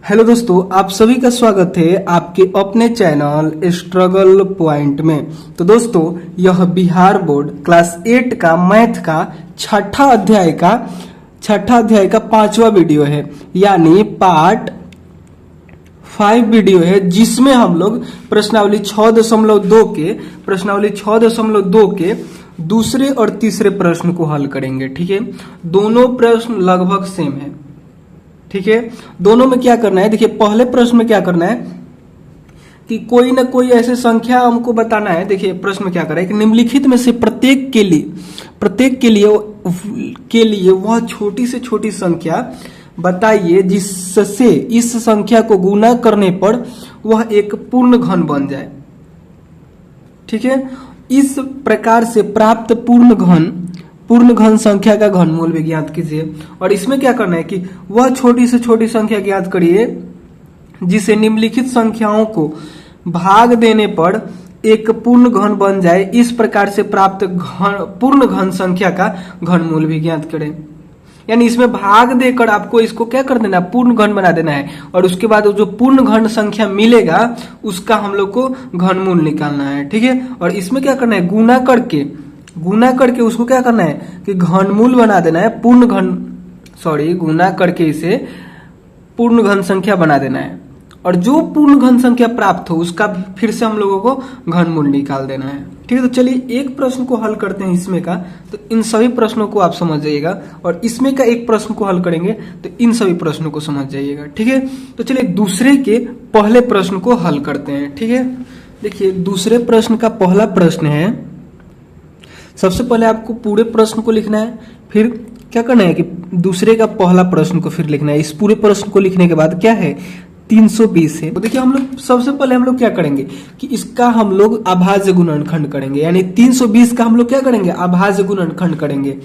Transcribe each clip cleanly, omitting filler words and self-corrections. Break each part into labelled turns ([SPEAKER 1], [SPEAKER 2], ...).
[SPEAKER 1] Hello दोस्तों, आप सभी का स्वागत है आपके अपने चैनल स्ट्रगल पॉइंट में। तो दोस्तों, यह बिहार बोर्ड क्लास 8 का मैथ का छठा अध्याय का 5वां वीडियो है, यानी पार्ट 5 वीडियो है, जिसमें हम लोग प्रश्नावली 6.2 के दूसरे और तीसरे प्रश्न को हल करेंगे। ठीक है, दोनों प्रश्न लगभग सेम है। ठीक है, दोनों में क्या करना है, देखिए पहले प्रश्न में क्या करना है कि कोई ना कोई ऐसे संख्या हमको बताना है। देखिए प्रश्न में क्या कर रहा है कि निम्नलिखित में से प्रत्येक के लिए वह छोटी से छोटी संख्या बताइए जिससे इस संख्या को गुना करने पर वह एक पूर्ण घन बन जाए। ठीक है, इस प्रकार से प्राप्त पूर्ण घन संख्या का घनमूल भी ज्ञात कीजिए। और इसमें क्या करना है कि वह छोटी से छोटी संख्या ज्ञात करिए जिसे निम्नलिखित संख्याओं को भाग देने पर एक पूर्ण घन बन जाए। इस प्रकार से प्राप्त पूर्ण घन संख्या का घनमूल भी ज्ञात करें। यानी इसमें भाग देकर आपको इसको क्या कर देना, पूर्ण घन बना देना है। और उसके बाद जो पूर्ण घन संख्या मिलेगा उसका हम लोग को घनमूल निकालना है। ठीक है, और इसमें क्या करना है, गुना करके उसको क्या करना है कि घनमूल बना देना है। गुना करके इसे पूर्ण घन संख्या बना देना है। और जो पूर्ण घन संख्या प्राप्त हो उसका फिर से हम लोगों को घनमूल निकाल देना है। ठीक है, तो चलिए एक प्रश्न को हल करते हैं इसमें का। तो इन सभी प्रश्नों को आप समझ जाइएगा, और इसमें का एक प्रश्न को हल करेंगे तो इन सभी प्रश्नों को समझ जाइएगा। ठीक है, तो चलिए दूसरे के पहले प्रश्न को हल करते हैं। ठीक है, देखिए दूसरे प्रश्न का पहला प्रश्न है, सबसे पहले आपको पूरे प्रश्न को लिखना है, फिर क्या करना है कि दूसरे का पहला प्रश्न को फिर लिखना है। इस पूरे प्रश्न को लिखने के बाद क्या है, 320 है। तो देखिए हम लोग सबसे पहले हम लोग क्या करेंगे कि इसका हम लोग अभाज्य गुणनखंड करेंगे। यानी 320 का हम लोग क्या करेंगे, अभाज्य गुणनखंड करेंगे।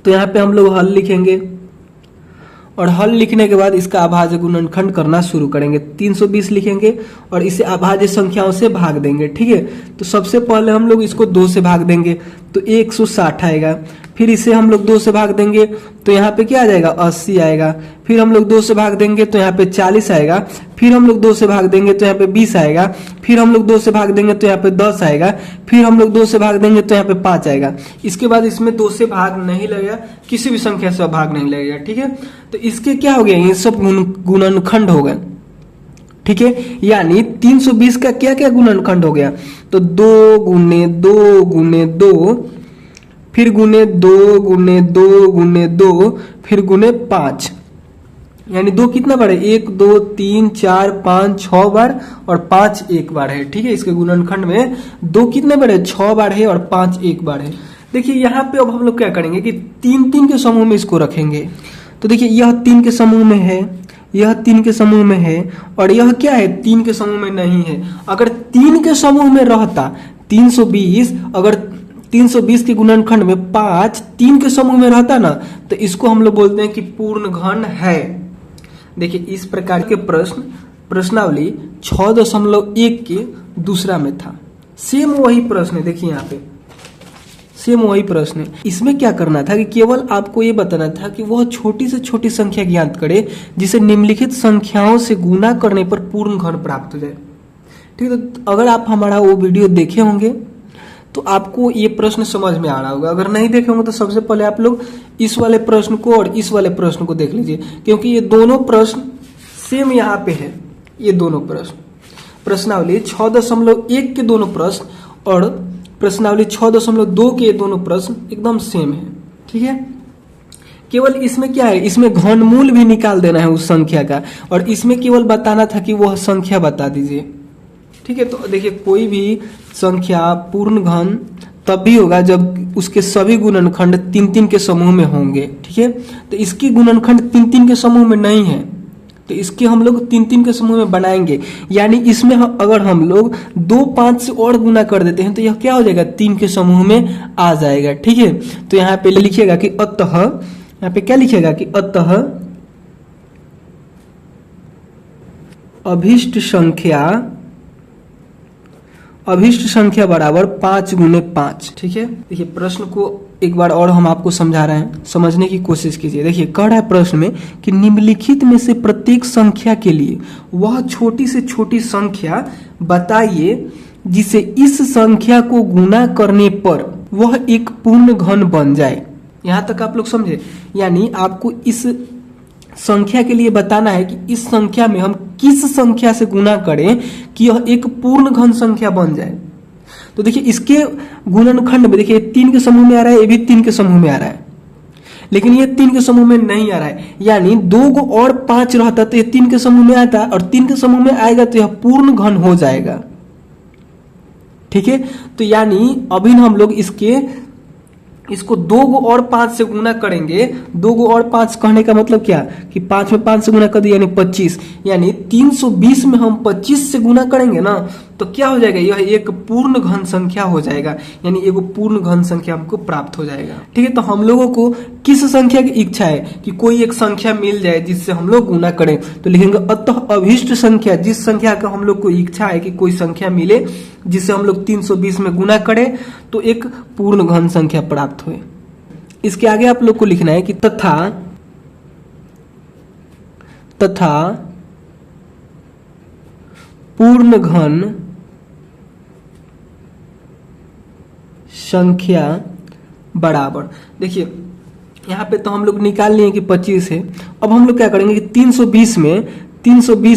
[SPEAKER 1] तो यहाँ पे हम लोग हल लिखेंगे, और हल लिखने के बाद इसका अभाज्य गुणनखंड करना शुरू करेंगे। 320 लिखेंगे और इसे अभाज्य संख्याओं से भाग देंगे। ठीक है, तो सबसे पहले हम लोग इसको 2 से भाग देंगे तो 160 आएगा। फिर इसे हम लोग 2 से भाग देंगे तो यहाँ पे क्या आ जाएगा, 80 आएगा। फिर हम लोग 2 से भाग देंगे तो यहाँ पे 40 आएगा। फिर हम लोग 2 से भाग देंगे तो यहाँ पे 20 आएगा। फिर हम लोग 2 से भाग देंगे तो यहाँ पे 10 आएगा। फिर हम लोग 2 से भाग देंगे तो यहाँ पे 5 आएगा। इसके बाद इसमें 2 से भाग नहीं लगेगा, किसी भी संख्या से भाग नहीं लगेगा। ठीक है, तो इसके क्या हो गया, ये सब गुणनखंड हो गए। ठीक है, यानी 320 का क्या क्या गुणनखंड हो गया, तो 2 गुने 2 गुने 2, फिर गुने 2 गुने 2 गुने 2, फिर गुने 5। यानी 2 कितना बार है, 1 2 3 4 5 6 बार, और 5 एक बार है। ठीक है, इसके गुणनखंड में 2 कितने बार है, 6 बार है, और 5 एक बार है। देखिए यहाँ पे अब हम लोग क्या करेंगे कि 3 के समूह में इसको रखेंगे। तो देखिए यह 3 के समूह में है, यह 3 के समूह में है, और यह क्या है, 3 के समूह में नहीं है। अगर 3 के समूह में रहता 320, अगर 320 के गुणनखंड में 5 3 के समूह में रहता ना, तो इसको हम लोग बोलते हैं कि पूर्ण घन है। देखिए इस प्रकार के प्रश्नावली 6.1 के दूसरा में था। सेम वही प्रश्न है, देखिए यहाँ पे सेम वही प्रश्न है। इसमें क्या करना था कि केवल आपको ये बताना था कि वह छोटी से छोटी संख्या ज्ञात करे जिसे निम्नलिखित संख्याओं से गुना करने पर पूर्ण घन प्राप्त हो जाए। ठीक है, तो अगर आप हमारा वो वीडियो देखे होंगे तो आपको ये प्रश्न समझ में आ रहा होगा। अगर नहीं देखे होंगे तो सबसे पहले आप लोग इस वाले प्रश्न को और इस वाले प्रश्न को देख लीजिए, क्योंकि ये दोनों प्रश्न सेम यहाँ पे है। ये दोनों प्रश्नावली 6.1 के दोनों प्रश्न और प्रश्नावली 6.2 के दोनों प्रश्न एकदम सेम है। ठीक है, केवल इसमें क्या है, इसमें घनमूल भी निकाल देना है उस संख्या का, और इसमें केवल बताना था कि वह संख्या बता दीजिए। ठीक है, तो देखिए कोई भी संख्या पूर्ण घन तब भी होगा जब उसके सभी गुणनखंड 3 के समूह में होंगे। ठीक है, तो इसकी गुणनखंड 3 के समूह में नहीं है, तो इसके हम लोग 3 के समूह में बनाएंगे। यानी इसमें अगर हम लोग 2 5 से और गुना कर देते हैं तो यह क्या हो जाएगा, 3 के समूह में आ जाएगा। ठीक है, तो यहाँ पे लिखिएगा कि अतः, यहाँ पे क्या लिखिएगा कि अतः अभिष्ट संख्या बराबर 5 गुने 5। ठीक है, देखिए प्रश्न को एक बार और हम आपको समझा रहे हैं, समझने की कोशिश कीजिए। देखिए कह रहा है प्रश्न में कि निम्नलिखित में से प्रत्येक संख्या के लिए वह छोटी से छोटी संख्या बताइए जिसे इस संख्या को गुना करने पर वह एक पूर्ण घन बन जाए। यहां तक आप लोग समझे, यानी आपको इस संख्या के लिए बताना है कि इस संख्या में हम किस संख्या से गुना करें कि यह एक पूर्ण घन संख्या बन जाए। तो देखिए इसके गुणनखंड में देखिए 3 के समूह में आ रहा है, ये भी 3 के समूह में आ रहा है, लेकिन ये 3 के समूह में नहीं आ रहा है। यानी 2 और 5 रहता तो ये 3 के समूह में आता, और 3 के समूह में आएगा तो यह पूर्ण घन हो जाएगा। ठीक है, तो यानी अभी हम लोग इसको 2 और 5 से गुना करेंगे। 2 और 5 कहने का मतलब क्या कि 5 में 5 से गुना कर दिया यानी 25, यानी 320 में हम 25 से गुना करेंगे ना तो क्या हो जाएगा, यह एक पूर्ण घन संख्या हो जाएगा, यानी एक पूर्ण घन संख्या हमको प्राप्त हो जाएगा। ठीक है, तो हम लोगों को किस संख्या की इच्छा है कि कोई एक संख्या मिल जाए जिससे हम लोग गुना करें, तो लिखेंगे अतः अभिष्ट संख्या, जिस संख्या का हम लोग को इच्छा है कि कोई संख्या मिले जिससे हम लोग 320 में गुना करें तो एक पूर्ण घन संख्या प्राप्त हुए। इसके आगे आप लोग को लिखना है कि तथा पूर्ण घन संख्या बराबर, देखिए यहाँ पे तो हम लोग निकाल लिए कि 25 है। अब हम लोग क्या करेंगे कि 320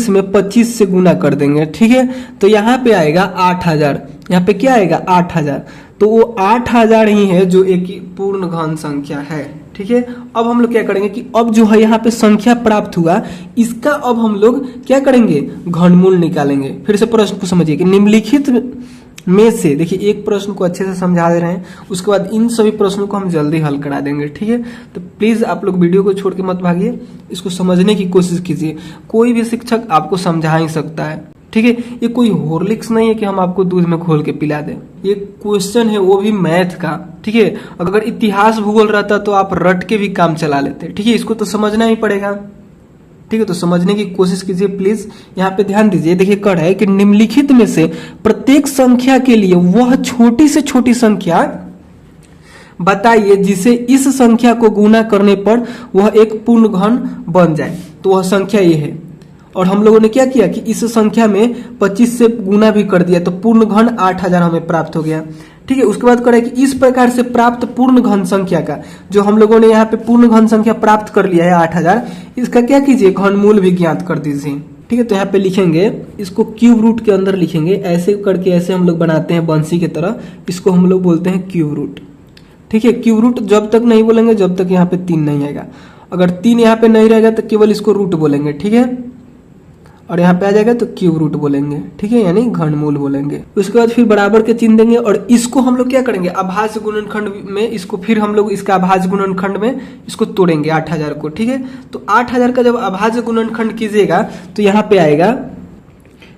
[SPEAKER 1] में 25 से गुना कर देंगे। ठीक है, तो यहाँ पे आएगा 8000, यहाँ पे क्या आएगा 8000, तो वो 8000 ही है जो एक पूर्ण घन संख्या है। ठीक है, अब हम लोग क्या करेंगे कि अब जो है यहाँ पे संख्या प्राप्त हुआ, इसका अब हम लोग क्या करेंगे, घनमूल निकालेंगे। फिर से प्रश्न को समझिए कि निम्नलिखित में से, देखिए एक प्रश्न को अच्छे से समझा दे रहे हैं, उसके बाद इन सभी प्रश्नों को हम जल्दी हल करा देंगे। ठीक है, तो प्लीज आप लोग वीडियो को छोड़ के मत भागिए, इसको समझने की कोशिश कीजिए। कोई भी शिक्षक आपको समझा ही सकता है। ठीक है, ये कोई हॉर्लिक्स नहीं है कि हम आपको दूध में घोल के पिला दें। ये क्वेश्चन है वो भी मैथ का। ठीक है, अगर इतिहास भूगोल रहता तो आप रट के भी काम चला लेते। ठीक है, इसको तो समझना ही पड़ेगा। ठीक है, तो समझने की कोशिश कीजिए प्लीज। यहाँ पे ध्यान दीजिए, देखिए कह रहा है कि निम्नलिखित में से प्रत्येक संख्या के लिए वह छोटी से छोटी संख्या बताइए जिसे इस संख्या को गुना करने पर वह एक पूर्ण घन बन जाए। तो वह संख्या ये है, और हम लोगों ने क्या किया कि इस संख्या में 25 से गुना भी कर दिया, तो पूर्ण घन 8000 हमें प्राप्त हो गया। ठीक है, उसके बाद करें कि इस प्रकार से प्राप्त पूर्ण घन संख्या का, जो हम लोगों ने यहाँ पे पूर्ण घन संख्या प्राप्त कर लिया है 8000, इसका क्या कीजिए, घनमूल भी ज्ञात कर दीजिए। ठीक है, तो यहाँ पे लिखेंगे, इसको क्यूब रूट के अंदर लिखेंगे, ऐसे करके ऐसे हम लोग बनाते हैं बंसी की तरह, इसको हम लोग बोलते हैं क्यूब रूट। ठीक है, क्यूब रूट जब तक नहीं बोलेंगे जब तक यहाँ पे 3 नहीं आएगा। अगर 3 यहाँ पे नहीं रहेगा तो केवल इसको रूट बोलेंगे। ठीक है, और यहाँ पे आ जाएगा तो क्यूब रूट बोलेंगे। ठीक है, यानी घनमूल बोलेंगे। उसके बाद फिर बराबर के चिन्ह देंगे, और इसको हम लोग क्या करेंगे, अभाज्य गुणनखंड में इसको फिर हम लोग इसका अभाज्य गुणनखंड में इसको तोड़ेंगे 8000 को। ठीक है, तो 8000 का जब अभाज्य गुणनखंड कीजिएगा तो यहाँ पे आएगा,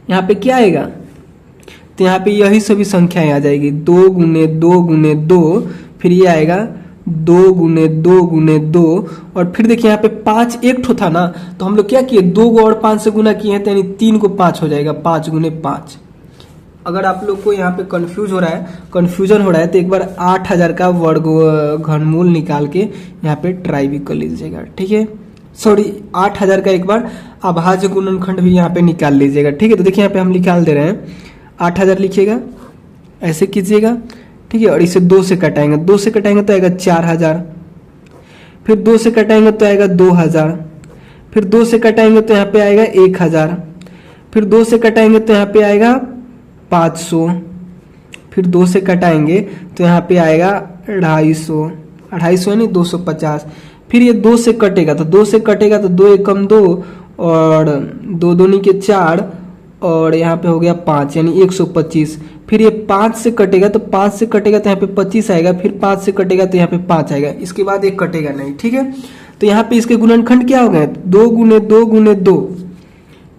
[SPEAKER 1] यहाँ पे क्या आएगा, तो यहाँ पे यही सभी संख्याएं आ जाएगी, 2 गुने 2 गुने 2, फिर ये आएगा 2 गुने 2 गुने 2, और फिर देखिए यहाँ पे 5 एक ठो था ना, तो हम लोग क्या किए, 2 को और 5 से गुना किए हैं, तो यानी 3 को 5 हो जाएगा, 5 गुने 5। अगर आप लोग को यहाँ पे कंफ्यूजन हो रहा है तो एक बार 8000 का वर्ग घनमूल निकाल के यहाँ पे ट्राई भी कर लीजिएगा। ठीक है, सॉरी 8000 का एक बार अभाज्य गुणनखंड भी यहाँ पे निकाल लीजिएगा। ठीक है, तो देखिए यहाँ पे हम निकाल दे रहे हैं, 8000 लिखिएगा, ऐसे कीजिएगा। ठीक है, और इसे 2 से कटाएंगे, 2 से कटाएंगे तो आएगा 4000, फिर 2 से कटाएंगे तो आएगा 2000, फिर 2 से कटाएंगे तो यहाँ पे आएगा 1000, फिर 2 से कटाएंगे तो यहाँ पे आएगा 500, फिर 2 से कटाएंगे तो यहाँ पे आएगा 250 यानी 250, फिर ये 2 से कटेगा तो 2 से कटेगा तो 2 एकम 2 और 2 दूनी के 4 और यहाँ पे हो गया 5 यानी 125, फिर ये 5 से कटेगा तो 5 से कटेगा तो यहाँ पे 25 आएगा, फिर 5 से कटेगा तो यहाँ पे 5 आएगा, इसके बाद एक कटेगा नहीं। ठीक है, तो यहाँ पे इसके गुणनखंड क्या हो गए, 2 गुने 2 गुने 2,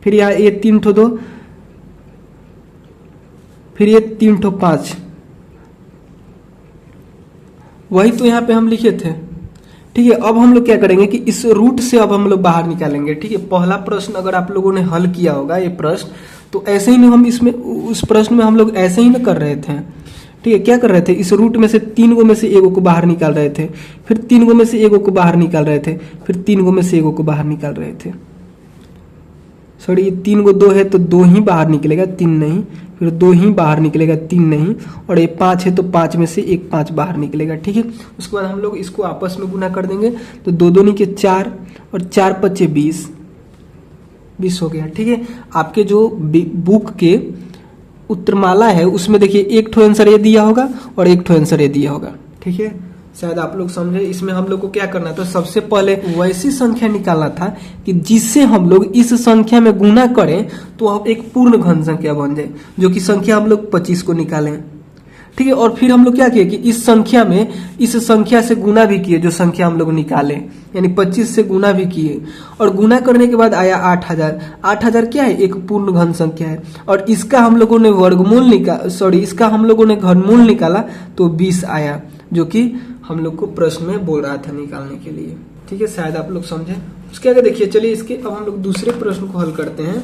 [SPEAKER 1] फिर यहाँ ये 3 ठो 2, फिर ये 3 ठो 5, वही तो यहाँ पे हम लिखे थे। ठीक है, अब हम लोग क्या करेंगे कि इस रूट से अब हम लोग बाहर निकालेंगे। ठीक है, पहला प्रश्न अगर आप लोगों ने हल किया होगा ये प्रश्न, तो ऐसे ही ना हम इसमें उस प्रश्न में हम लोग ऐसे ही ना कर रहे थे। ठीक है, क्या कर रहे थे, इस रूट में से 3 गो में से एगो को बाहर निकाल रहे थे, फिर 3 गो में से एगो को बाहर निकाल रहे थे, फिर 3 गो में से एगो को बाहर निकाल रहे थे। सॉरी, ये 3 गो 2 है तो 2 ही बाहर निकलेगा, 3 नहीं, फिर 2 ही बाहर निकलेगा, 3 नहीं, और ये 5 है तो 5 में से एक 5 बाहर निकलेगा। ठीक है, उसके बाद हम लोग इसको आपस में गुना कर देंगे, तो 2 2 के 4 और 4 5 20 हो गया। ठीक है, आपके जो बुक के उत्तरमाला है उसमें देखिए एक ठो आंसर ये दिया होगा और एक ठो आंसर ये दिया होगा। ठीक है, शायद आप लोग समझे। इसमें हम लोग को क्या करना था, सबसे पहले वैसी संख्या निकालना था कि जिससे हम लोग इस संख्या में गुना करें तो अब एक पूर्ण घन संख्या बन जाए, जो कि संख्या हम लोग 25 को निकालें। ठीक है, और फिर हम लोग क्या किए कि इस संख्या में इस संख्या से गुना भी किए, जो संख्या हम लोग निकाले, यानी 25 से गुना भी किए, और गुना करने के बाद आया 8000। 8000 क्या है, एक पूर्ण घन संख्या है, और इसका हम लोगों ने वर्गमूल इसका हम लोगों ने घनमूल निकाला तो 20 आया, जो कि हम लोग को प्रश्न में बोल रहा था निकालने के लिए। ठीक है, शायद आप लोग समझे। उसके आगे देखिए, चलिए इसके अब हम लोग दूसरे प्रश्न को हल करते हैं।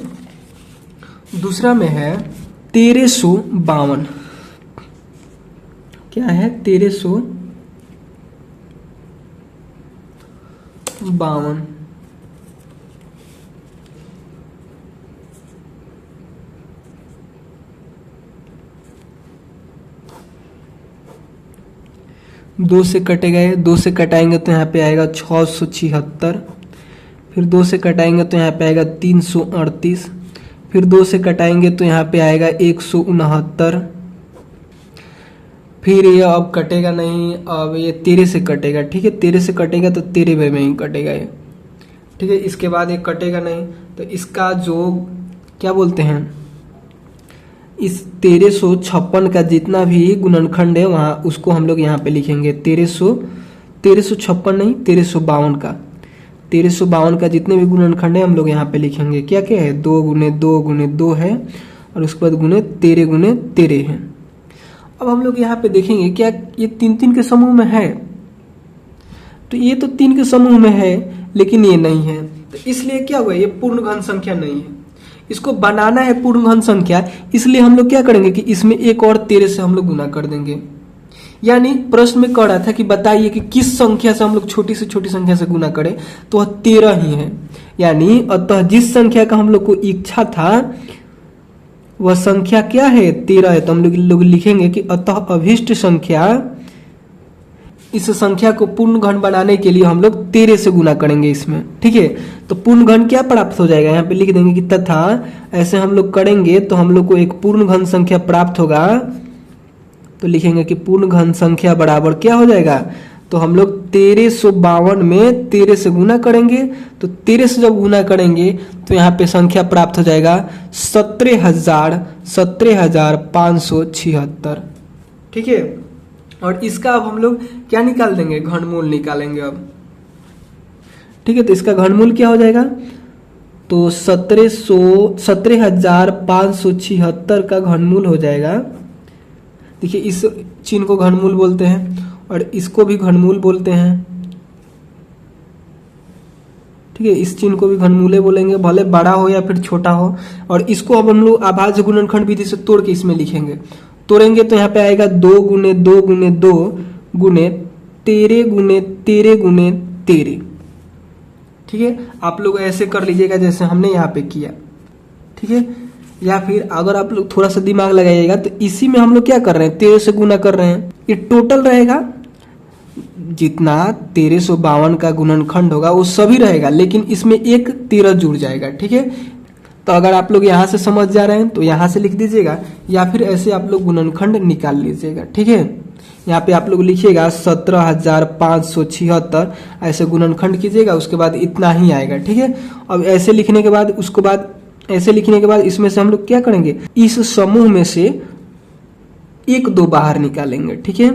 [SPEAKER 1] दूसरा में है 1352। क्या है, 1352। दो से कटे गए, 2 से कटाएंगे तो यहाँ पे आएगा 676, फिर 2 से कटाएंगे तो यहाँ पे आएगा 338, फिर 2 से कटाएंगे तो यहाँ पे आएगा 169, फिर ये अब कटेगा नहीं, अब ये 13 से कटेगा। ठीक है, 13 से कटेगा तो 13 में ही कटेगा ये। ठीक है, इसके बाद ये कटेगा नहीं, तो इसका जो क्या बोलते हैं, इस 1356 का जितना भी गुणनखंड है वहां उसको हम लोग यहाँ पे लिखेंगे 1356 नहीं, 1352 का 1352 का जितने भी गुणनखंड है हम लोग यहाँ पे लिखेंगे। क्या क्या है, 2 गुने 2 गुने 2 है, और उसके बाद गुने 13 है। अब हम लोग यहाँ पे देखेंगे क्या ये 3 के समूह में है, तो ये तो 3 के समूह में है लेकिन ये नहीं है, तो इसलिए क्या हुआ, ये पूर्ण घन संख्या नहीं है। इसको बनाना है पूर्ण घन संख्या, इसलिए हम लोग क्या करेंगे कि इसमें एक और 13 से हम लोग गुना कर देंगे। यानी प्रश्न में कह रहा था कि बताइए कि किस संख्या से हम लोग छोटी से छोटी संख्या से गुना करें, तो वह 13 ही है। यानी अतः जिस संख्या का हम लोग को इच्छा था वह संख्या क्या है, 13 है। तो हम लोग लिखेंगे कि अतः अभिष्ट संख्या, इस संख्या को पूर्ण घन बनाने के लिए हम लोग 13 से गुना करेंगे इसमें। ठीक है, तो पूर्ण घन क्या प्राप्त हो जाएगा, यहाँ पे लिख देंगे कि तथा ऐसे हम लोग करेंगे तो हम लोग को एक पूर्ण घन संख्या प्राप्त होगा। तो लिखेंगे कि पूर्ण घन संख्या बराबर क्या हो जाएगा, तो हम लोग 1352 में 13 से गुना करेंगे, तो 13 से जब गुना करेंगे तो यहाँ पे संख्या प्राप्त हो जाएगा 17,576। ठीक है, और इसका अब हम लोग क्या निकाल देंगे, घनमूल निकालेंगे अब। ठीक है, तो इसका घनमूल क्या हो जाएगा, तो 17,576 का घनमूल हो जाएगा। देखिए, इस चिन्ह को घनमूल बोलते हैं और इसको भी घनमूल बोलते हैं। ठीक है, इस चिन्ह को भी घनमूले बोलेंगे, भले बड़ा हो या फिर छोटा हो। और इसको अब हम लोग अभाज्य गुणनखंड विधि से तोड़ के इसमें लिखेंगे। तोड़ेंगे तो यहाँ पे आएगा 2 गुने 2 गुने 2 गुने 13 गुने 13 गुने 13। ठीक है, आप लोग ऐसे कर लीजिएगा जैसे हमने यहाँ पे किया। ठीक है, या फिर अगर आप लोग थोड़ा सा दिमाग लगाइएगा तो इसी में हम लोग क्या कर रहे हैं, 13 से गुना कर रहे हैं। ये टोटल रहेगा, जितना 1352 का गुणनखंड होगा वो सभी रहेगा, लेकिन इसमें एक 13 जुड़ जाएगा। ठीक है, तो अगर आप लोग यहाँ से समझ जा रहे हैं तो यहाँ से लिख दीजिएगा, या फिर ऐसे आप लोग गुणनखंड निकाल लीजिएगा। ठीक है, यहाँ पे आप लोग लिखिएगा 17,576, ऐसे गुणनखंड कीजिएगा, उसके बाद इतना ही आएगा। ठीक है, अब ऐसे लिखने के बाद उसके बाद ऐसे लिखने के बाद इसमें से हम लोग क्या करेंगे, इस समूह में से 1 2 बाहर निकालेंगे। ठीक है,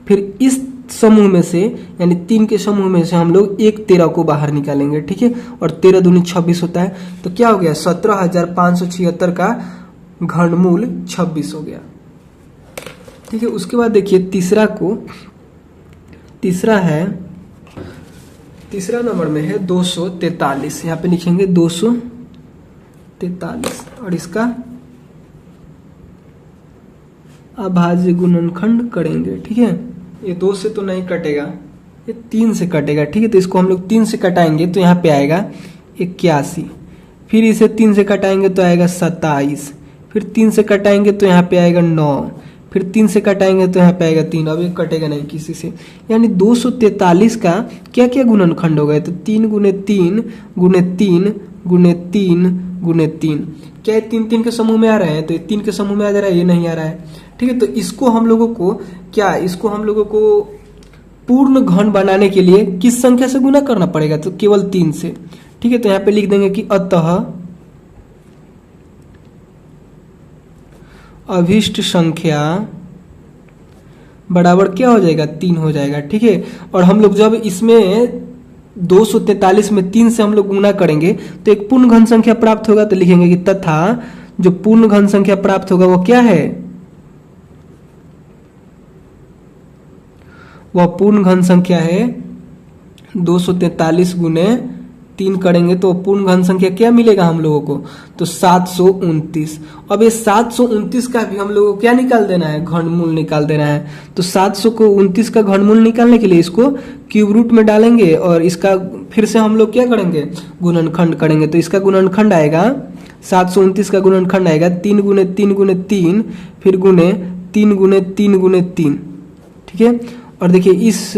[SPEAKER 1] फिर इस समूह में से यानी 3 के समूह में से हम लोग 1 13 को बाहर निकालेंगे। ठीक है, और 13 दूनी 26 होता है, तो क्या हो गया, 17,576 का घनमूल 26 हो गया। ठीक है, उसके बाद देखिए तीसरा नंबर में है 243। यहाँ पे लिखेंगे 243, और इसका अभाज्य गुणनखंड करेंगे। ठीक है, ये 2 से तो नहीं कटेगा, ये 3 से कटेगा। ठीक है, तो इसको हम लोग 3 से कटाएंगे तो यहाँ पे आएगा 81, फिर इसे 3 से कटाएंगे तो आएगा 27, फिर 3 से कटाएंगे तो यहाँ पे आएगा 9, फिर 3 से कटाएंगे तो यहाँ पे आएगा 3। अब ये कटेगा नहीं किसी से, यानी 243 का क्या क्या गुणनखंड हो गए? तो 3 गुने 3 गुने 3 गुने 3 गुने 3। क्या ये 3 3 के समूह में आ रहे हैं? तो ये 3 के समूह में आ जा रहा है, ये नहीं आ रहा है। ठीक है, तो इसको हम लोगों को पूर्ण घन बनाने के लिए किस संख्या से गुना करना पड़ेगा? तो केवल 3 से। ठीक है, तो यहाँ पे लिख देंगे कि अतः अभिष्ट संख्या बराबर क्या हो जाएगा? 3 हो जाएगा। ठीक है, और हम लोग जब इसमें 243 में 3 से हम लोग गुना करेंगे तो एक पूर्ण घन संख्या प्राप्त होगा। तो लिखेंगे कि तथा जो पूर्ण घन संख्या प्राप्त होगा वो क्या है? वह पूर्ण घन संख्या है 243 गुने 3 करेंगे तो पूर्ण घन संख्या क्या मिलेगा हम लोगों को? तो 729। अब ये 729 का भी हम लोगों को क्या निकाल देना है? घनमूल निकाल देना है। तो 729 का घनमूल निकालने के लिए इसको क्यूब रूट में डालेंगे और इसका फिर से हम लोग क्या करेंगे? गुणनखंड करेंगे। तो इसका गुणनखंड आएगा 729 का गुणनखंड आएगा 3 गुने 3 गुने 3 फिर गुने 3 गुने 3 गुने 3। ठीक है, और देखिए इस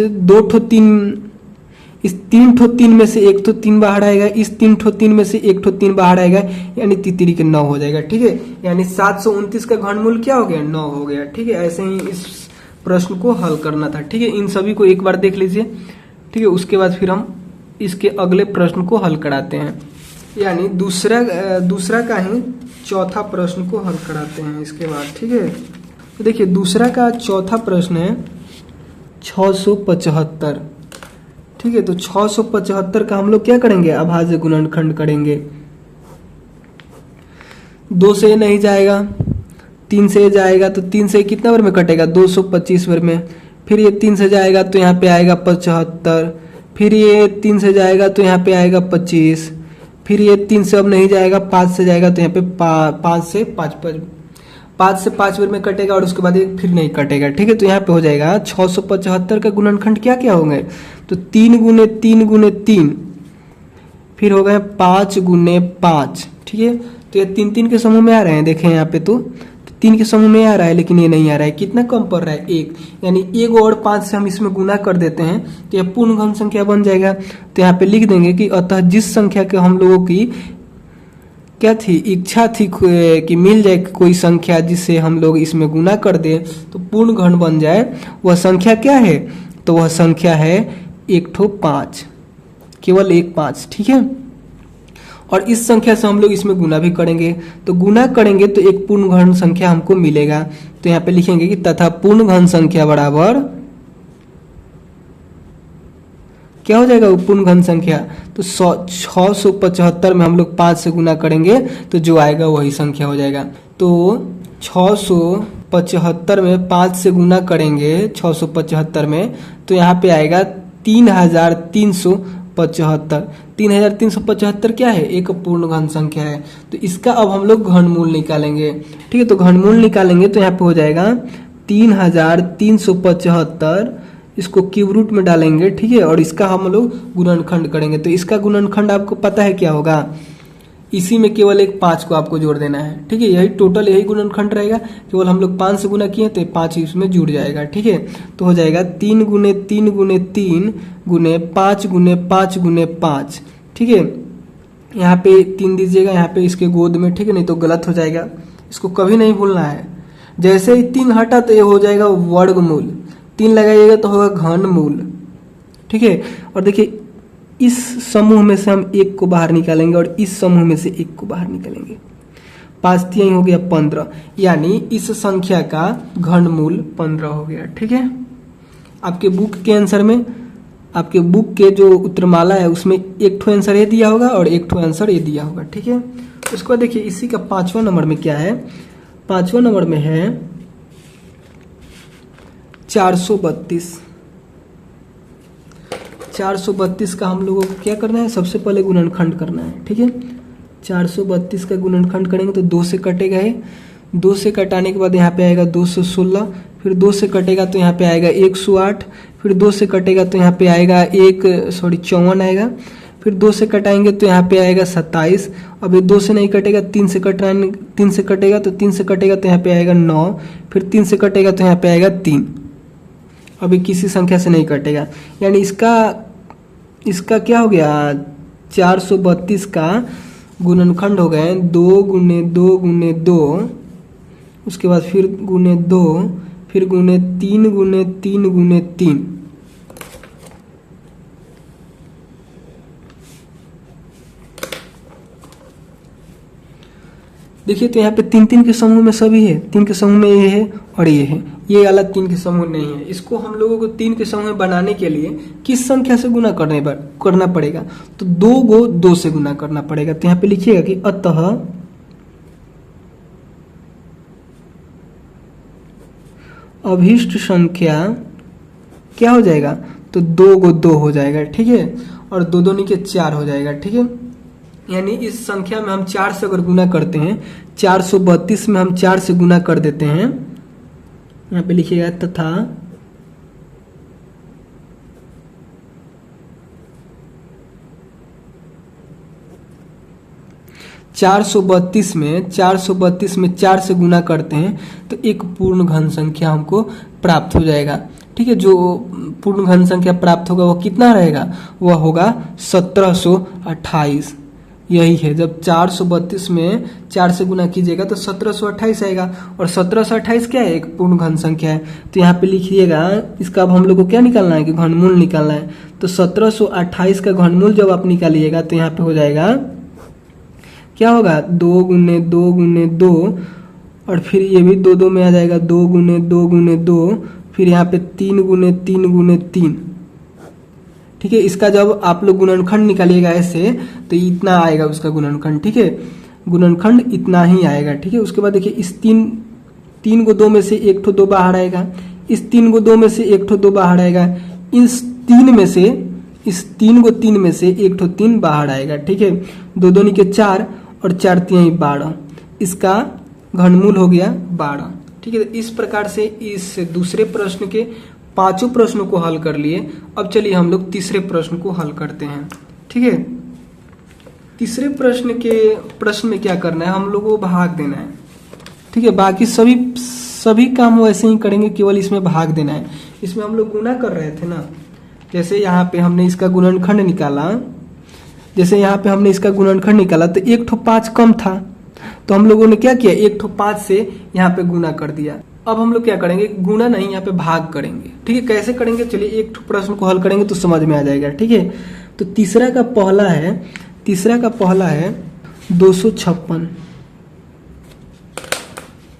[SPEAKER 1] 3 ठो 3 में से 1 ठो 3 बाहर आएगा, इस 3 ठो 3 में से 1 ठो 3 बाहर आएगा, यानी तितरी के 9 हो जाएगा। ठीक है, यानी 729 का घनमूल क्या हो गया? 9 हो गया। ठीक है, ऐसे ही इस प्रश्न को हल करना था। ठीक है, इन सभी को एक बार देख लीजिए। ठीक है, उसके बाद फिर हम इसके अगले प्रश्न को हल कराते हैं, यानी दूसरा का ही चौथा प्रश्न को हल कराते हैं इसके बाद। ठीक है, तो देखिए दूसरा का चौथा प्रश्न है 675। ठीक है, तो 675 का हम लोग क्या करेंगे? अभाज्य गुणनखंड करेंगे। 2 से नहीं जाएगा, 3 से जाएगा, तो 3 से कितना बार में कटेगा? 225 बार में। फिर ये 3 से जाएगा तो यहाँ पे आएगा 75, फिर ये 3 से जाएगा तो यहाँ पे आएगा 25, फिर ये 3 से अब नहीं जाएगा, 5 से जाएगा तो यहाँ पे 5 से 5 बार में कटेगा और उसके बाद ये फिर नहीं कटेगा। ठीक है, तो यहाँ पे हो जाएगा 675 का गुणनखंड क्या क्या होंगे? तो 3 गुने 3 गुने 3, फिर हो गए 5 गुने 5। ठीक है, तो ये 3 3 के समूह में आ रहे हैं। देखें यहाँ पे तो 3 के समूह में आ रहा है, लेकिन ये नहीं आ रहा है। कितना कम पड़ रहा है? 1, यानी 1 और 5 से हम इसमें गुना कर देते हैं तो यह पूर्ण घन संख्या बन जाएगा। तो यहाँ पे लिख देंगे कि अतः जिस संख्या के हम लोगों की क्या थी? इच्छा थी कि मिल जाए कोई संख्या जिससे हम लोग इसमें गुना कर दे तो पूर्ण घन बन जाए, वह संख्या क्या है? तो वह संख्या है 1/5, केवल 1 5। ठीक है, और इस संख्या से हम लोग इसमें गुना भी करेंगे, तो गुना करेंगे तो एक पूर्ण घन संख्या हमको मिलेगा। तो यहाँ पे लिखेंगे कि तथा पूर्ण घन संख्या बराबर क्या हो जाएगा? पूर्ण घन संख्या। तो 675 में हम लोग 5 से गुना करेंगे तो जो आएगा वही संख्या हो जाएगा। तो 675 में 5 से गुना करेंगे 675 में तो यहाँ पे आएगा 3375। 3375 क्या है? एक पूर्ण घन संख्या है। तो इसका अब हम लोग घनमूल निकालेंगे। ठीक है, तो घनमूल निकालेंगे तो यहाँ पे हो जाएगा 3375, इसको क्यूब रूट में डालेंगे। ठीक है, और इसका हम लोग गुणनखंड करेंगे। तो इसका गुणनखंड आपको पता है क्या होगा? इसी में केवल एक 5 को आपको जोड़ देना है। ठीक है, यही टोटल यही गुणनखंड रहेगा, केवल हम लोग 5 से गुना किए तो 5 इसमें जुड़ जाएगा। ठीक है, तो हो जाएगा 3 गुने 3 गुने 3 गुने 5 गुने 5 गुने 5। ठीक है, यहाँ पे 3 दीजिएगा यहाँ पे इसके गोद में। ठीक है, नहीं तो गलत हो जाएगा, इसको कभी नहीं भूलना है। जैसे ही 3 हटा तो ये हो जाएगा वर्गमूल, 3 लगाइएगा तो होगा घनमूल। ठीक है, और देखिए इस समूह में से हम 1 को बाहर निकालेंगे और इस समूह में से 1 को बाहर निकालेंगे। 5 तिहाई हो गया 15, यानी इस संख्या का घनमूल 15 हो गया। ठीक है, आपके बुक के आंसर में, आपके बुक के जो उत्तरमाला है उसमें 1 ठो आंसर ये दिया होगा और 1 ठो आंसर ये दिया होगा। ठीक है, उसके बाद देखिए इसी का 5वां नंबर में क्या है? 5वां नंबर में है 432। 432 का हम लोगों को क्या करना है? सबसे पहले गुणनखंड करना है। ठीक है, 432 का गुणनखंड करेंगे तो 2 से कटेगा है, 2 से कटाने के बाद यहाँ पे आएगा 216, फिर 2 से कटेगा तो यहाँ पे आएगा 108, फिर 2 से कटेगा तो यहाँ पे आएगा 54 आएगा, फिर 2 से कटाएंगे तो यहाँ पे आएगा 27। अब ये 2 से नहीं कटेगा, 3 से कटाने 3 से कटेगा तो 3 से कटेगा तो यहाँ पे आएगा 9, फिर 3 से कटेगा तो यहाँ पे आएगा 3। अभी किसी संख्या से नहीं कटेगा, यानी इसका क्या हो गया, 432 का गुणनखंड हो गए 2 गुने 2 गुने 2, उसके बाद फिर गुने 2, फिर गुने 3 गुने 3 गुने 3। देखिए तो यहाँ पे 3 के समूह में सभी है, 3 के समूह में ये है और ये है, ये वाला 3 के समूह नहीं है। इसको हम लोगों को 3 के समूह में बनाने के लिए किस संख्या से गुना करना पड़ेगा, तो 2 को 2 से गुना करना पड़ेगा। तो यहाँ पे लिखिएगा कि अतः अभीष्ट संख्या क्या हो जाएगा, तो 2 को 2 हो जाएगा, ठीक है, और 2 2 के 4 हो जाएगा, ठीक है। यानी इस संख्या में हम 4 से अगर गुना करते हैं, 432 में हम 4 से गुना कर देते हैं, यहाँ पे लिखिएगा तथा 432 में 4 से गुना करते हैं तो एक पूर्ण घन संख्या हमको प्राप्त हो जाएगा, ठीक है। जो पूर्ण घन संख्या प्राप्त होगा वो कितना रहेगा, वह होगा 1728। यही है, जब 432 में 4 से गुना कीजिएगा तो 1728 आएगा, और 1728 क्या है, एक पूर्ण घन संख्या है। तो यहाँ पे लिखिएगा, इसका अब हम लोग को क्या निकालना है कि घनमूल निकालना है। तो 1728 का घनमूल जब आप निकालिएगा तो यहाँ पे हो जाएगा, क्या होगा, 2 गुने 2 गुने 2, और फिर ये भी 2 2 में आ जाएगा, 2 गुने 2 गुने 2, फिर यहाँ पे 3 गुने 3 गुने 3, ठीक है। इसका जब आप लोग गुणनखंड निकालिएगा ऐसे तो इतना आएगा उसका गुणनखंड, ठीक है, गुणनखंड इतना ही आएगा, ठीक है। उसके बाद देखिए इस 3 को 2 में से 1 ठो 2 बाहर आएगा, इस 3 को 2 में से 1 ठो 2 बाहर आएगा, इस 3 में से इस 3 को 3 में से 1 ठो 3 बाहर आएगा, ठीक है। 2 2 के 4 और 4 3 12, इसका घनमूल हो गया 12, ठीक है। इस प्रकार से इस दूसरे प्रश्न के 5 प्रश्नों को हल कर लिए। अब चलिए हम लोग तीसरे प्रश्न को हल करते हैं, ठीक है। तीसरे प्रश्न में क्या करना है, हम लोगों को भाग देना है, ठीक है। बाकी सभी काम वैसे ही करेंगे, केवल इसमें भाग देना है। इसमें हम लोग गुना कर रहे थे ना, जैसे यहाँ पे हमने इसका गुणनखंड निकाला, तो 1 ठो 5 कम था, तो हम लोगों ने क्या किया, 1 ठो 5 से यहाँ पे गुना कर दिया। अब हम लोग क्या करेंगे, गुना नहीं यहाँ पे भाग करेंगे, ठीक है। कैसे करेंगे, चलिए एक प्रश्न को हल करेंगे तो समझ में आ जाएगा, ठीक है। तो तीसरा का पहला है 256,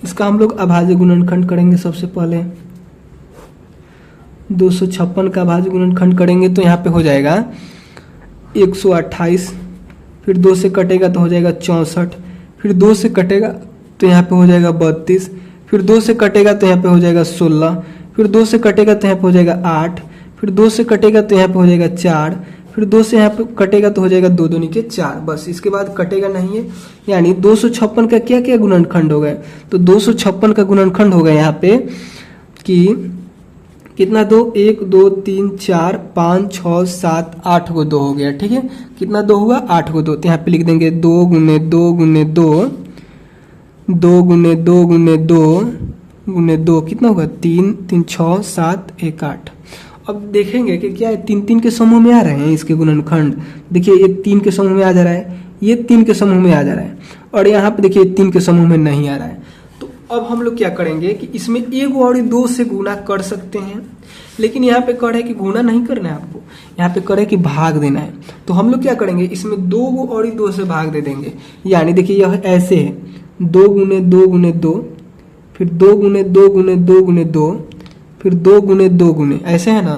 [SPEAKER 1] इसका हम लोग अभाज्य गुणनखंड करेंगे। सबसे पहले 256 का अभाज्य गुणनखंड करेंगे तो यहाँ पे हो जाएगा 128, फिर 2 से कटेगा तो हो जाएगा 64, फिर 2 से कटेगा तो यहाँ पे हो जाएगा 32, फिर 2 से कटेगा तो यहाँ पे हो जाएगा 16, फिर 2 से कटेगा तो यहाँ पे हो जाएगा 8, फिर 2 से कटेगा तो यहाँ पे हो जाएगा 4, फिर 2 से यहाँ पे कटेगा तो हो जाएगा 2 2 के 4, बस इसके बाद कटेगा नहीं है। यानी 256 का क्या क्या गुणनखंड हो गए, तो 256 का गुणनखंड हो गया यहाँ पे कि कितना, 2 1 2 3 4 5 6 7 8 को 2 हो गया, ठीक है। कितना 2 हुआ, 8 को 2, तो यहाँ पे लिख देंगे 2 गुने 2 गुने 2, 2 गुने 2 गुने 2 गुने 2, कितना होगा, 3 3 6 7 1 8। अब देखेंगे कि क्या है, 3 3 के समूह में आ रहे हैं इसके गुणनखंड। देखिए ये 3 के समूह में आ जा रहा है, ये 3 के समूह में आ जा रहा है, और यहाँ पे देखिए 3 के समूह में नहीं आ रहा है। तो अब हम लोग क्या करेंगे कि इसमें 1 और 2 से गुना कर सकते हैं, लेकिन यहाँ पे कह रहे हैं कि गुना नहीं करना है आपको, यहाँ पे कह रहे हैं कि भाग देना है। तो हम लोग क्या करेंगे, इसमें 2 को और 2 से भाग दे देंगे। यानी देखिए यह ऐसे है, 2 गुने 2 गुने 2, फिर 2 गुने 2 गुने 2 गुने 2, फिर 2 गुने 2 गुने, ऐसे है ना।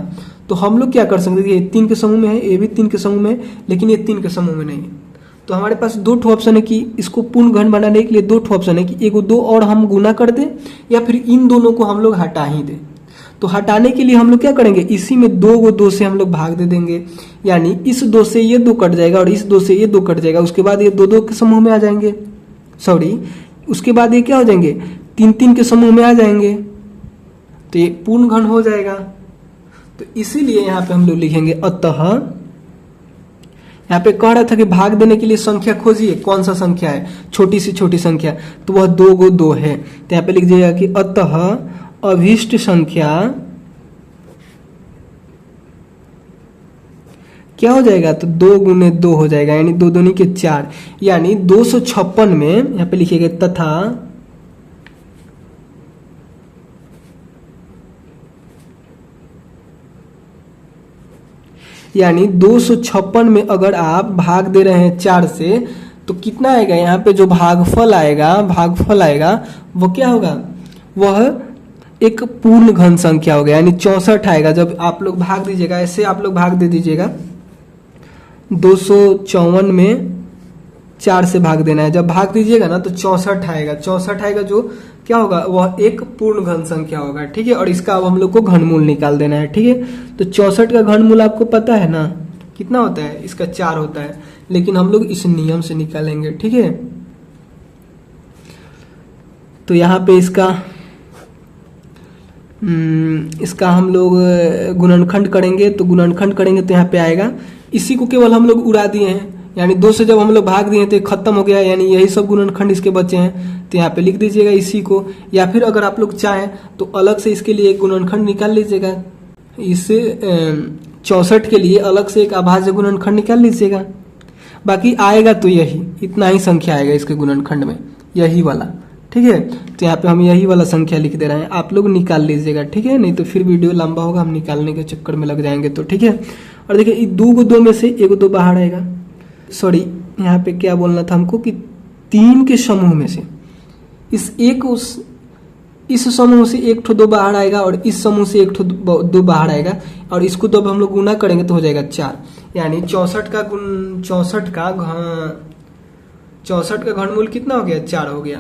[SPEAKER 1] तो हम लोग क्या कर सकते हैं, ये 3 के समूह में है, ये भी 3 के समूह में है, लेकिन ये 3 के समूह में नहीं है। तो हमारे पास 2 ठो ऑप्शन है कि इसको पूर्ण घन बनाने के लिए 2 ठो ऑप्शन है कि 1 2 और हम गुना कर दें, या फिर इन दोनों को हम लोग हटा ही दें। तो हटाने के लिए हम लोग क्या करेंगे, इसी में 2 को 2 से हम लोग भाग दे देंगे। यानी इस 2 से ये 2 कट जाएगा और इस 2 से ये 2 कट जाएगा, उसके बाद ये 2 2 के समूह में आ जाएंगे। सॉरी, उसके बाद ये क्या हो जाएंगे, 3-3 के समूह में आ जाएंगे, तो ये पूर्ण घन हो जाएगा। तो इसीलिए यहाँ पे हम लोग लिखेंगे अतः, यहाँ पे कह रहा था कि भाग देने के लिए संख्या खोजिए, कौन सा संख्या है, छोटी से छोटी संख्या, तो वह 2 × 2 है। तो यहाँ पे लिख दीजिएगा कि अतः अभीष्ट संख्या क्या हो जाएगा, तो 2 × 2 हो जाएगा, यानी 2 दूनी के 4, यानी 256 में यहाँ पे लिखिएगा तथा यानी 256 में अगर आप भाग दे रहे हैं 4 से, तो कितना आएगा, यहाँ पे जो भागफल आएगा वो क्या होगा, वह एक पूर्ण घन संख्या हो गया, यानी 64 आएगा। जब आप लोग भाग दीजिएगा, ऐसे आप लोग भाग दे दीजिएगा, 254 में 4 से भाग देना है, जब भाग दीजिएगा ना तो 64 आएगा। 64 आएगा जो क्या होगा, वह एक पूर्ण घन संख्या होगा, ठीक है। और इसका अब हम लोग को घनमूल निकाल देना है, ठीक है। तो 64 का घनमूल आपको पता है ना कितना होता है, इसका 4 होता है, लेकिन हम लोग इस नियम से निकालेंगे, ठीक है। तो यहाँ पे इसका हम लोग गुणनखंड करेंगे, तो गुणनखंड करेंगे तो यहाँ पे आएगा, इसी को केवल हम लोग उड़ा दिए हैं, यानी 2 से जब हम लोग भाग दिए तो खत्म हो गया, यानी यही सब गुणनखंड इसके बचे हैं। तो यहाँ पे लिख दीजिएगा इसी को, या फिर अगर आप लोग चाहें तो अलग से इसके लिए एक गुणनखंड निकाल लीजिएगा, इससे 64 के लिए अलग से एक अभाज्य गुणनखंड निकाल लीजिएगा। बाकी आएगा तो यही, इतना ही संख्या आएगा इसके गुणनखंड में, यही वाला, ठीक है। तो यहाँ पे हम यही वाला संख्या लिख दे रहे हैं, आप लोग निकाल लीजिएगा, ठीक है, नहीं तो फिर वीडियो लंबा होगा, हम निकालने के चक्कर में लग जाएंगे, तो ठीक है। और देखिए 2 × 2 में से 1 × 2 बाहर आएगा, सॉरी यहाँ पे क्या बोलना था हमको कि 3 के समूह में से इस समूह से 1 × 2 बाहर आएगा, और इस समूह से 1 × 2 बाहर आएगा, और इसको जब हम लोग गुना करेंगे तो हो जाएगा 4, यानी 64 का घनमूल कितना हो गया, 4 हो गया,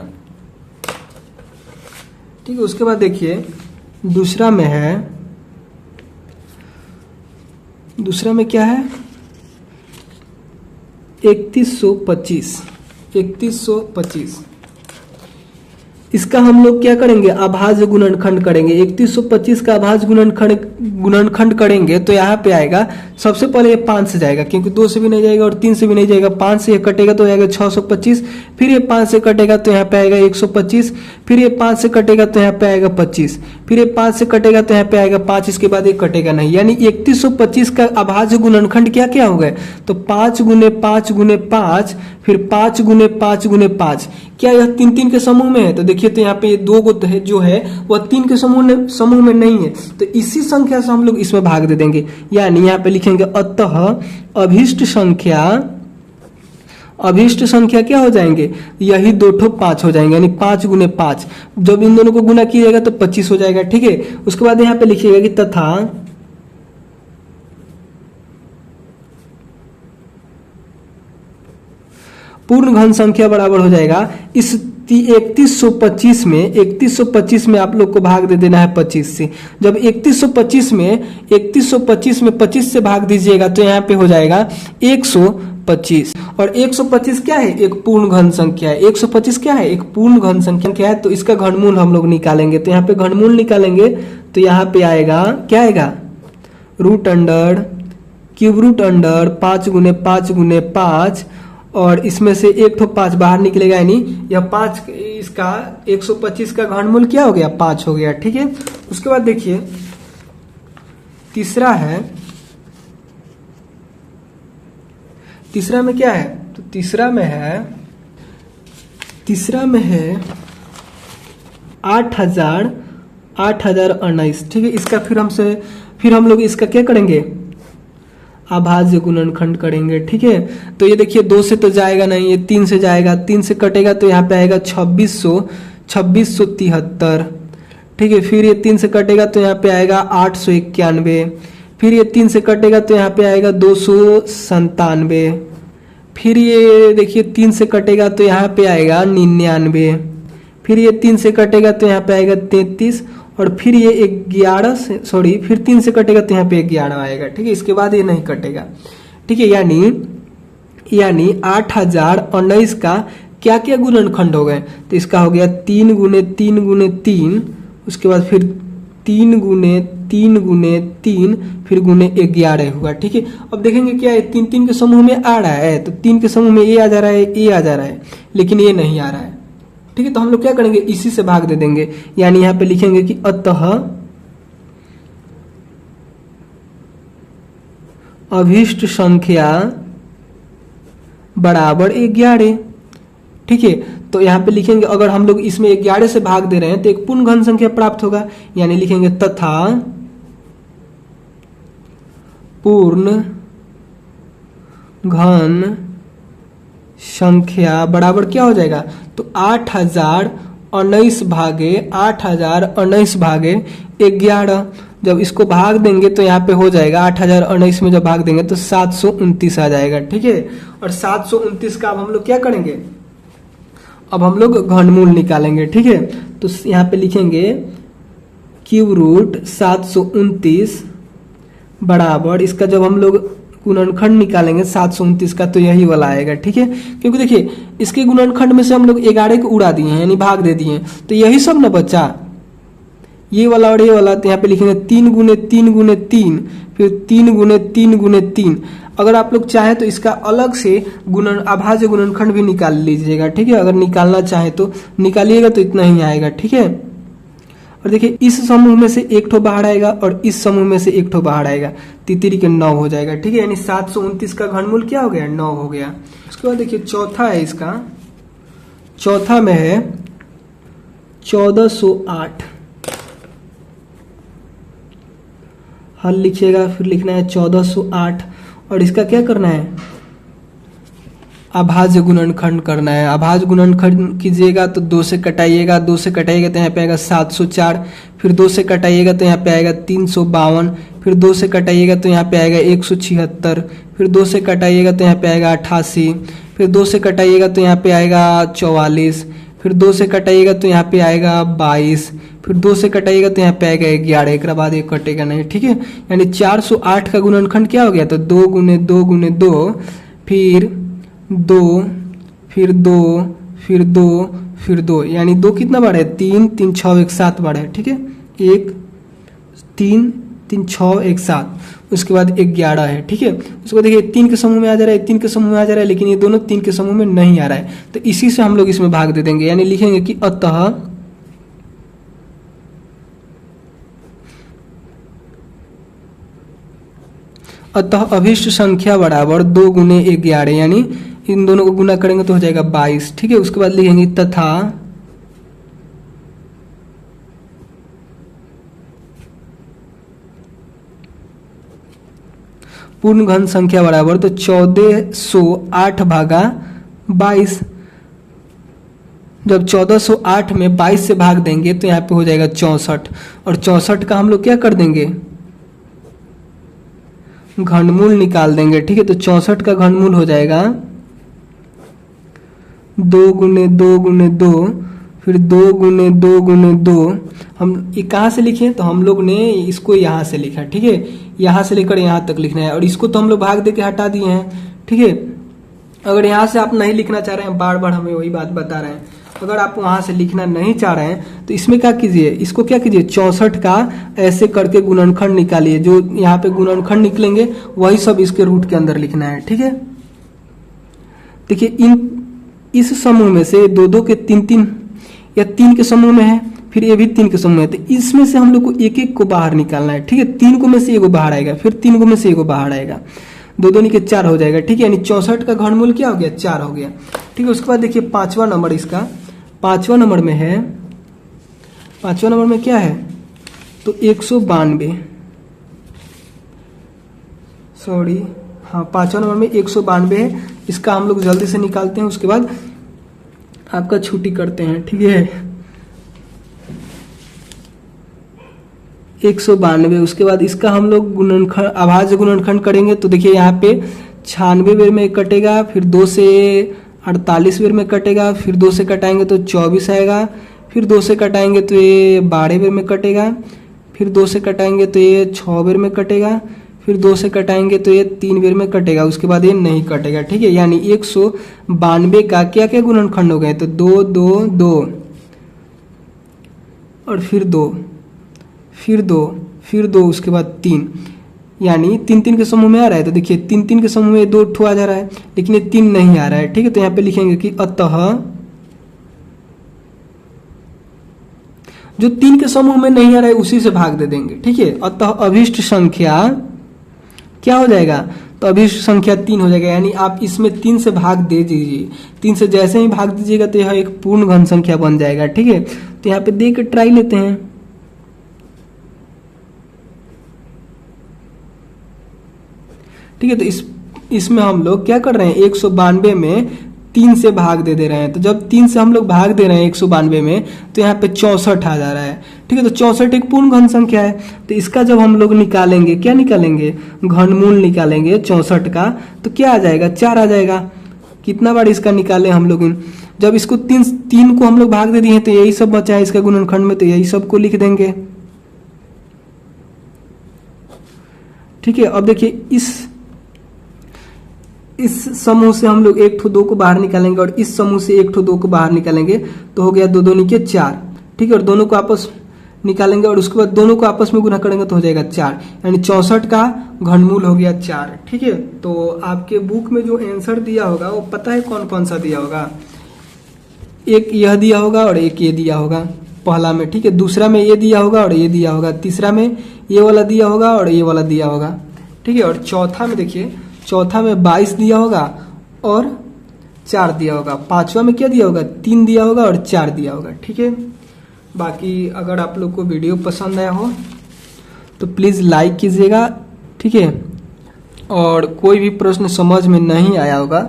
[SPEAKER 1] ठीक है। उसके बाद देखिए दूसरा में क्या है, 3125। इसका हम लोग क्या करेंगे, अभाज्य गुणनखंड करेंगे। 3125 का अभाज्य गुणनखंड करेंगे तो यहाँ पे आएगा, सबसे पहले ये 5 से जाएगा, क्योंकि 2 से भी नहीं जाएगा और 3 से भी नहीं जाएगा, 5 से ये कटेगा तो आएगा 625, फिर ये 5 से कटेगा तो यहाँ पे आएगा 125, फिर ये 5 से कटेगा तो यहाँ पे आएगा 25, फिर ये 5 से कटेगा तो यहाँ पे आएगा 5, इसके बाद ये कटेगा नहीं, यानी 3125 का अभाज्य गुणनखंड क्या क्या हो गए, तो 5 × 5 × 5, फिर 5 × 5 × 5। क्या यह 3-3 के समूह में है, तो देखिए तो यहाँ पे ये 2 गो है जो है वह 3 के समूह में नहीं है, तो इसी संख्या से हम लोग इसमें भाग दे देंगे, यानी यहाँ पे लिखेंगे अतः अभीष्ट संख्या क्या हो जाएंगे, यही 2 ठो 5 हो जाएंगे, यानी 5 × 5। जब इन दोनों को गुना कीजिएगा तो 25 हो जाएगा, ठीक है। उसके बाद यहाँ पे लिखिएगा कि तथा पूर्ण घन संख्या बराबर हो जाएगा इस 3125 में आप लोग को भाग दे देना है 25 से। जब 3125 में 25 से भाग दीजिएगा तो यहाँ पे हो जाएगा 125, और 125 क्या है, एक पूर्ण घन संख्या है। 125 क्या है, एक पूर्ण घन संख्या है, तो इसका घनमूल हम लोग निकालेंगे। तो यहाँ पे घनमूल निकालेंगे तो यहाँ पे आएगा, क्या आएगा, क्यूब रूट अंडर 5 × 5 × 5, और इसमें से 1 ठो 5 बाहर निकलेगा, यानी यह 5, इसका 125 का घनमूल क्या हो गया, 5 हो गया, ठीक है। उसके बाद देखिए तीसरा में क्या है, तो तीसरा में है 8019, ठीक है। इसका फिर हम लोग इसका क्या करेंगे, अभाज्य गुणनखंड करेंगे, ठीक है। तो ये देखिए 2 से तो जाएगा नहीं, ये 3 से जाएगा, 3 से कटेगा तो यहाँ पे आएगा 2673, ठीक है। फिर ये 3 से कटेगा तो यहाँ पे आएगा 891, फिर ये 3 से कटेगा तो यहाँ पे आएगा 297, फिर ये देखिए 3 से कटेगा तो यहाँ पे आएगा 99, फिर ये 3 से कटेगा तो यहाँ पे आएगा 33, और फिर ये 11 से फिर 3 से कटेगा तो यहाँ पे 11 आएगा, ठीक है। इसके बाद ये नहीं कटेगा, ठीक है। यानी 8019 का क्या क्या गुणनखंड हो गए, तो इसका हो गया 3 गुने 3 गुने 3, उसके बाद फिर 3 गुने 3 गुने 3, फिर गुने 11 हुआ। ठीक है, अब देखेंगे क्या है, 3 3 के समूह में आ रहा है, तो 3 के समूह में ये आ जा रहा है, ये आ जा रहा है, लेकिन ये नहीं आ रहा है। ठीक है, तो हम लोग क्या करेंगे, इसी से भाग दे देंगे, यानी यहाँ पे लिखेंगे कि अतः अभीष्ट संख्या बराबर 11। ठीक है, तो यहाँ पे लिखेंगे, अगर हम लोग इसमें 11 से भाग दे रहे हैं तो एक पूर्ण घन संख्या प्राप्त होगा, यानी लिखेंगे तथा पूर्ण घन संख्या बराबर क्या हो जाएगा, तो 8019 भागे 8019 भागे 11। जब इसको भाग देंगे तो यहाँ पे हो जाएगा 8019 में जब भाग देंगे तो 729 आ जाएगा। ठीक है, और 729 का अब हम लोग क्या करेंगे, अब हम लोग घनमूल निकालेंगे। ठीक है, तो यहाँ पे लिखेंगे क्यूब रूट 729 बराबर, इसका जब हम लोग गुणनखंड निकालेंगे 729 का, तो यही वाला आएगा। ठीक है, क्योंकि देखिए इसके गुणनखंड में से हम लोग 11 को उड़ा दिए हैं, यानी भाग दे दिए, तो यही सब ना बचा, ये वाला और ये वाला। तो यहाँ पे लिखेंगे 3 गुने 3 गुने 3, फिर 3 गुने 3 गुने 3। अगर आप लोग चाहे तो इसका अलग से अभाज्य गुणनखंड भी निकाल लीजिएगा। ठीक है, अगर निकालना चाहे तो निकालिएगा, तो इतना ही आएगा। ठीक है, और देखिए इस समूह में से एक ठो बाहर आएगा और इस समूह में से एक ठो बाहर आएगा, तितरी के 9 हो जाएगा। ठीक है, यानी 729 का घनमूल क्या हो गया, 9 हो गया। उसके बाद देखिए चौथा है, इसका चौथा में है 1408। हल लिखिएगा, फिर लिखना है 1408, और इसका क्या करना है, अभाज्य गुणनखंड करना है। अभाज्य गुणनखंड कीजिएगा तो 2 से कटाइएगा, 2 से कटाइएगा तो यहाँ पे आएगा 704, फिर 2 से कटाइएगा तो यहाँ पे आएगा 352, फिर 2 से कटाइएगा तो यहाँ पे आएगा 176, फिर 2 से कटाइएगा तो यहाँ पे आएगा 88, फिर 2 से कटाइएगा तो यहाँ पे आएगा 44, फिर 2 से कटाइएगा तो यहाँ पे आएगा 22, फिर 2 से कटाइएगा तो यहाँ पे आएगा 11, एक बाद एक कटेगा नहीं। ठीक है, यानी 408 का गुणनखंड क्या हो गया, तो 2 गुने 2 गुने 2, फिर 2, फिर 2, फिर 2, फिर 2, यानी 2 कितना बार है, 3 3 6 1 7 बार है। ठीक है, 1 3 3 6 1 7, उसके बाद 11 है। ठीक है, उसके बाद देखिए 3 के समूह में आ जा रहा है, 3 के समूह में आ जा रहा है, लेकिन ये दोनों 3 के समूह में नहीं आ रहा है, तो इसी से हम लोग इसमें भाग दे देंगे, यानी लिखेंगे कि अतः अभिष्ट संख्या बराबर 2 गुने 11, यानी इन दोनों को गुना करेंगे तो हो जाएगा 22। ठीक है, उसके बाद लिखेंगे तथा पूर्ण घन संख्या बराबर, तो 1408 भागा 22। जब 1408 में 22 से भाग देंगे तो यहाँ पे हो जाएगा 64, और 64 का हम लोग क्या कर देंगे, घनमूल निकाल देंगे। ठीक है, तो 64 का घनमूल हो जाएगा 2 गुने 2 गुने 2, फिर 2 गुने 2 गुने 2। हम ये कहाँ से लिखे, तो हम लोग ने इसको यहाँ से लिखा। ठीक है, यहाँ से लेकर यहाँ तक लिखना है, और इसको तो हम लोग भाग दे के हटा दिए हैं। ठीक है, अगर यहाँ से आप नहीं लिखना चाह रहे हैं, बार बार हमें वही बात बता रहे हैं, अगर आप वहां से लिखना नहीं चाह रहे हैं तो इसमें क्या कीजिए, इसको क्या कीजिए, 64 का ऐसे करके गुणनखंड निकालिए, जो यहाँ पे गुणनखंड निकलेंगे वही सब इसके रूट के अंदर लिखना है। ठीक है, देखिए इस समूह में से 2 2 के 3 3 या 3 के समूह में है, फिर ये भी 3 के समूह में है, तो इसमें से हम लोग को एक एक को बाहर निकालना है। ठीक है, 3 को में से एगो बाहर आएगा, फिर 3 को में से एगो बाहर आएगा, 2 2 के 4 हो जाएगा। ठीक है, यानी 64 का घनमूल क्या हो गया, 4 हो गया। ठीक है, उसके बाद देखिए 5वां नंबर, इसका 5वां नंबर में है, 5वां नंबर में क्या है, तो 192, सॉरी हाँ 5वां नंबर में 192 है। इसका हम लोग जल्दी से निकालते हैं, उसके बाद आपका छुट्टी करते हैं। ठीक है, 192, उसके बाद इसका हम लोग गुणनखंड अभाज्य गुणनखंड करेंगे, तो देखिए यहाँ पे 96 बेर में कटेगा, फिर 2 से 48 बेर में कटेगा, फिर 2 से कटाएंगे तो 24 आएगा, फिर 2 से कटाएंगे तो ये 12 बेर में कटेगा, फिर 2 से कटाएंगे तो ये 6 बेर में कटेगा, फिर 2 से कटाएंगे तो ये 3 बार में कटेगा, उसके बाद ये नहीं कटेगा। ठीक है, यानी 192 का क्या क्या गुणनखंड हो गए, तो 2 2 2 और फिर 2 फिर 2 फिर 2 उसके बाद 3, यानी 3 3 के समूह में आ रहा है। तो देखिए 3 3 के समूह में 2 ठो आ जा रहा है, लेकिन ये 3 नहीं आ रहा है। ठीक है, तो यहाँ पे लिखेंगे कि अतः जो 3 के समूह में नहीं आ रहा है उसी से भाग दे देंगे। ठीक है, अतः अभिष्ट संख्या क्या हो जाएगा, तो अभिष्ट संख्या 3 हो जाएगा, यानी आप इसमें 3 से भाग दे दीजिए। 3 से जैसे ही भाग दीजिएगा तो यह एक पूर्ण घन संख्या बन जाएगा। ठीक है, तो यहाँ पे दे के ट्राई लेते हैं। ठीक है, तो इसमें हम लोग क्या कर रहे हैं, 192 में 3 से भाग दे रहे हैं। तो जब 3 से हम लोग भाग दे रहे हैं 192 में, तो यहाँ पे 64 आ जा रहा है। ठीक है, तो 64 एक पूर्ण घन संख्या है। तो इसका जब हम लोग निकालेंगे, क्या निकालेंगे, घनमूल निकालेंगे 64 का, तो क्या आ जाएगा, 4 आ जाएगा। कितना बार इसका निकाले हम लोग, जब इसको 3 को हम लोग भाग दे दिए तो यही सब बचा है इसका गुणनखंड में, तो यही सब को लिख देंगे। ठीक है, अब देखिए इस समूह से हम लोग 1 ठो 2 को बाहर निकालेंगे और इस समूह से 1 ठो 2 को बाहर निकालेंगे, तो हो गया 2 2 निके 4। ठीक है, और दोनों को आपस निकालेंगे और उसके बाद दोनों को आपस में गुना करेंगे तो हो जाएगा 4, यानी 64 का घनमूल हो गया 4। ठीक है, तो आपके बुक में जो आंसर दिया होगा वो पता है कौन कौन सा दिया होगा, एक यह दिया होगा और एक ये दिया होगा पहला में। ठीक है, दूसरा में ये दिया होगा और ये दिया होगा, तीसरा में ये वाला दिया होगा और ये वाला दिया होगा। ठीक है, और चौथा में देखिए, चौथा में 22 दिया होगा और 4 दिया होगा, पांचवा में क्या दिया होगा, 3 दिया होगा और 4 दिया होगा। ठीक है, बाकी अगर आप लोग को वीडियो पसंद आया हो तो प्लीज़ लाइक कीजिएगा। ठीक है, और कोई भी प्रश्न समझ में नहीं आया होगा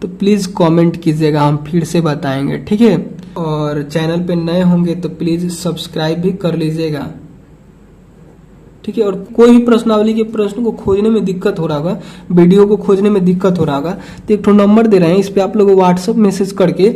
[SPEAKER 1] तो प्लीज़ कमेंट कीजिएगा, हम फिर से बताएंगे। ठीक है, और चैनल पे नए होंगे तो प्लीज़ सब्सक्राइब भी कर लीजिएगा। ठीक है, और कोई भी प्रश्नावली के प्रश्न को खोजने में दिक्कत हो रहा होगा, वीडियो को खोजने में दिक्कत हो रहा होगा, तो एक तो नंबर दे रहे हैं, इस पे आप लोग व्हाट्सएप मैसेज करके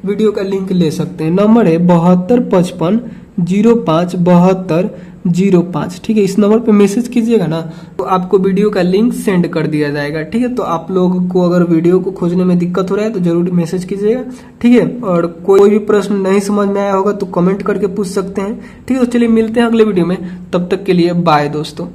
[SPEAKER 1] वीडियो का लिंक ले सकते हैं। नंबर है 7255 05 72 05। ठीक है, इस नंबर पे मैसेज कीजिएगा ना तो आपको वीडियो का लिंक सेंड कर दिया जाएगा। ठीक है, तो आप लोग को अगर वीडियो को खोजने में दिक्कत हो रहा है तो जरूर मैसेज कीजिएगा। ठीक है, और कोई भी प्रश्न नहीं समझ में आया होगा तो कमेंट करके पूछ सकते हैं। ठीक है, तो चलिए मिलते हैं अगले वीडियो में, तब तक के लिए बाय दोस्तों।